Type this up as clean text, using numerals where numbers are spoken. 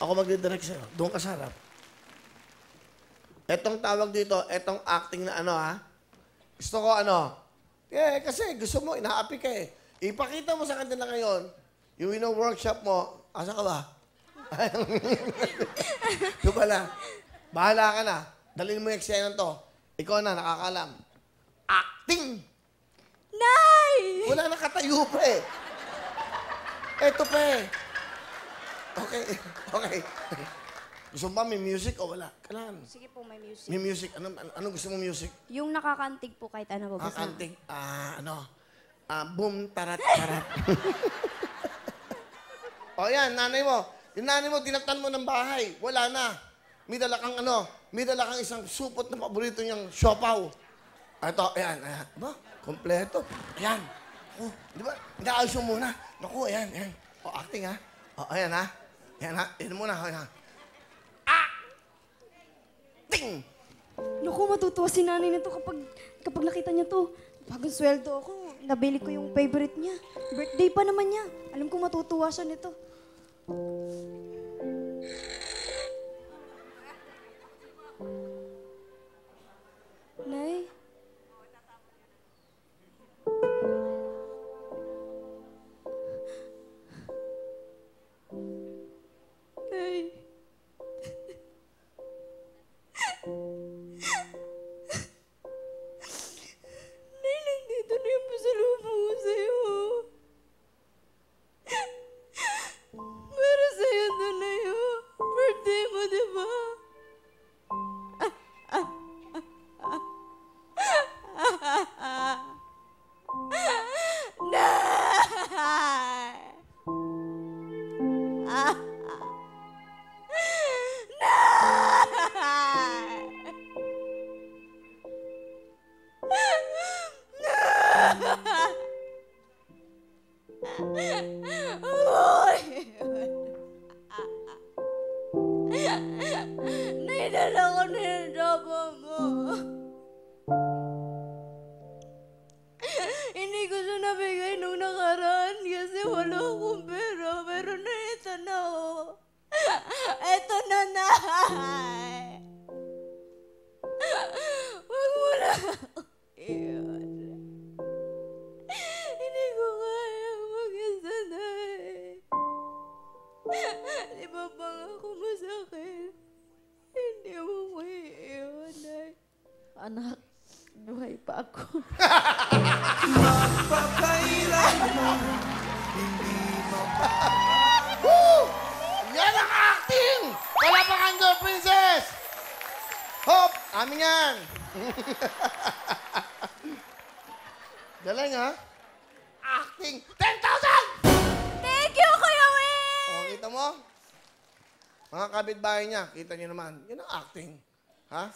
Ako magdidirect sa'yo. Doon ka sa harap. Etong tawag dito, etong acting na ano, ha? Gusto ko ano, kasi gusto mo, inaapi ka eh. Ipakita mo sa kanila ngayon, yung workshop mo, asa ka ba? Doon pala. Bahala ka na. Dalhin mo yung eksena to. Ikaw na, nakakalam. Acting! Nay! Wala nakatayo pa eh. Eto pa eh. Okay. Gusto mo ba may music o wala? Kailangan. Sige po, may music. May music. Ano gusto mo music? Yung nakakantig po kahit ano po. Kakanting. Boom, tarat, tarat. O yan, nanay mo. Yung nanay mo, tinaktan mo ng bahay. Wala na. May dala kang isang supot na paborito niyang siopaw. Ito, ayan. Ba? Kompleto. Ayan. Oh, di ba? Inaayos mo muna. Naku, ayan. O, acting ha. O, ayan ha. Ayan ha. Ayan muna. Ayan ha. Acting! Naku, matutuwa si nanay nito kapag nakita niya to. Bagong sweldo ako, nabili ko yung favorite niya. Birthday pa naman niya. Alam ko matutuwa siya nito. Nay? Nay? Nay, nandito na yung pasalubong ko sa'yo. Para sa'yo to na yun. Birthday mo, di ba? Nay! Naidala ko na yung jowa mo. Hindi ko siya nabigay nung nakaraan kasi wala akong pera. Pero na ito na oh. Ito na, Nay. Huwag mo na iyon. Hindi ko kaya mag-isa, Nay. Di ba pangako mo sa akin? Hindi mo ko iiwan, Nay. Anak, buhay pa ako. Magpakailanman, hindi Woo! Yan ang acting! Palapakan ko, princess! Hop! Amin yan! Galing, ha? Acting! 10,000! Thank you, Kuya Will! O, kita mo? Mga kapitbahay niya, kita niyo naman. Yan ang acting. Ha?